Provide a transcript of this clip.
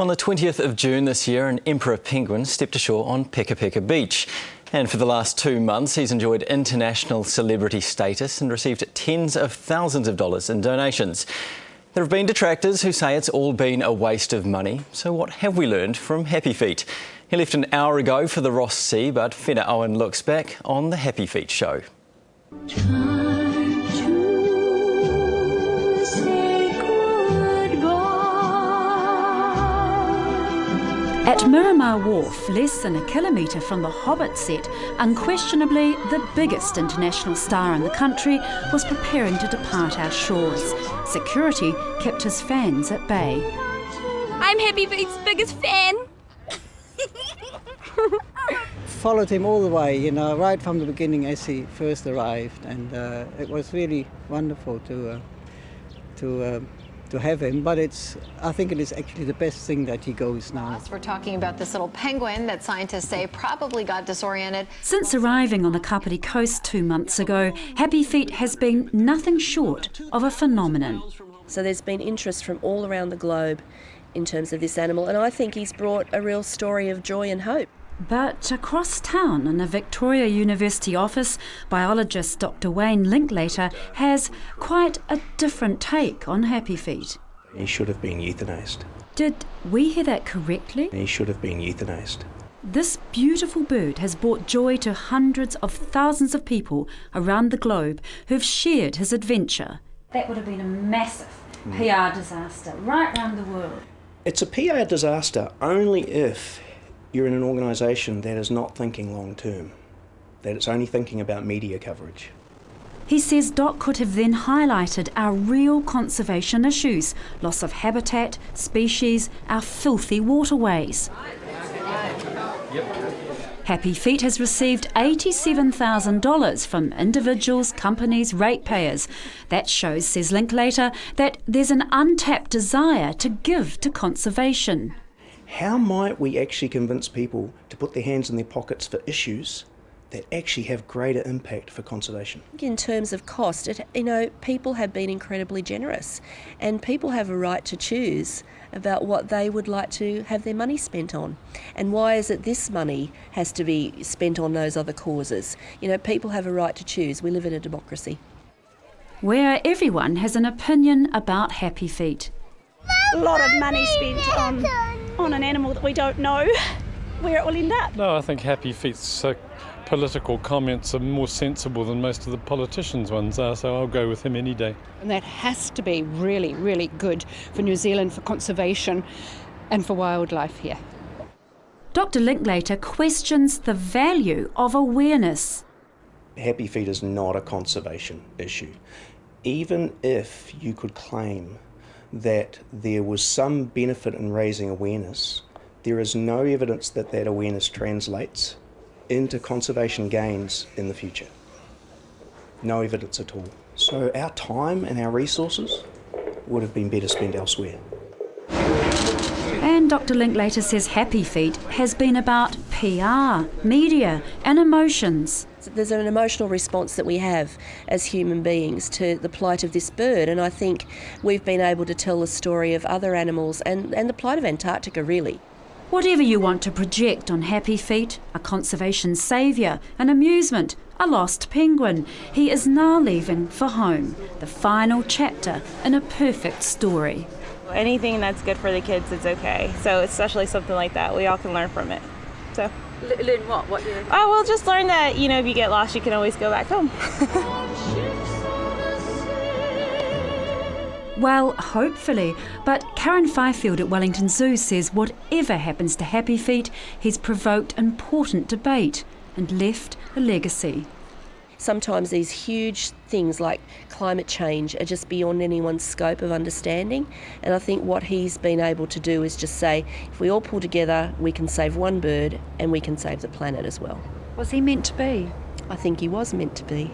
On the 20th of June this year, an emperor penguin stepped ashore on Peka Peka Beach. And for the last 2 months, he's enjoyed international celebrity status and received tens of thousands of dollars in donations. There have been detractors who say it's all been a waste of money. So what have we learned from Happy Feet? He left an hour ago for the Ross Sea, but Fenna Owen looks back on the Happy Feet show. At Miramar Wharf, less than a kilometre from the Hobbit set, unquestionably the biggest international star in the country was preparing to depart our shores. Security kept his fans at bay. I'm Happy Feet's biggest fan. Followed him all the way, you know, right from the beginning as he first arrived, and it was really wonderful to have him, but I think it is actually the best thing that he goes now. We're talking about this little penguin that scientists say probably got disoriented. Since arriving on the Kapiti coast 2 months ago, Happy Feet has been nothing short of a phenomenon. So there's been interest from all around the globe in terms of this animal, and I think he's brought a real story of joy and hope. But across town in a Victoria University office, biologist Dr. Wayne Linklater has quite a different take on Happy Feet. He should have been euthanized. Did we hear that correctly? He should have been euthanized. This beautiful bird has brought joy to hundreds of thousands of people around the globe who've shared his adventure. That would have been a massive PR disaster right around the world. It's a PR disaster only if you're in an organisation that is not thinking long term, that it's only thinking about media coverage. He says Doc could have then highlighted our real conservation issues, loss of habitat, species, our filthy waterways. Happy Feet has received $87,000 from individuals, companies, ratepayers. That shows, says Linklater, that there's an untapped desire to give to conservation. How might we actually convince people to put their hands in their pockets for issues that actually have greater impact for conservation? In terms of cost, people have been incredibly generous, and people have a right to choose about what they would like to have their money spent on. And why is it this money has to be spent on those other causes? People have a right to choose. We live in a democracy. Where everyone has an opinion about Happy Feet. A lot of money spent on an animal that we don't know where it will end up. No, I think Happy Feet's political comments are more sensible than most of the politicians' ones are, so I'll go with him any day. And that has to be really, really good for New Zealand, for conservation and for wildlife here. Dr. Linklater questions the value of awareness. Happy Feet is not a conservation issue. Even if you could claim that there was some benefit in raising awareness, there is no evidence that that awareness translates into conservation gains in the future. No evidence at all. So our time and our resources would have been better spent elsewhere. And Dr. Linklater says Happy Feet has been about PR, media and emotions. There's an emotional response that we have as human beings to the plight of this bird, and I think we've been able to tell the story of other animals and the plight of Antarctica, really. Whatever you want to project on Happy Feet, a conservation saviour, an amusement, a lost penguin, he is now leaving for home, the final chapter in a perfect story. Anything that's good for the kids is okay, so especially something like that, we all can learn from it. So. Learn what? What do you? Oh, well, just learn that, if you get lost, you can always go back home. Well, hopefully, but Karen Fifield at Wellington Zoo says whatever happens to Happy Feet, he's provoked important debate and left a legacy. Sometimes these huge things like climate change are just beyond anyone's scope of understanding, and I think what he's been able to do is just say, if we all pull together, we can save one bird and we can save the planet as well. Was he meant to be? I think he was meant to be.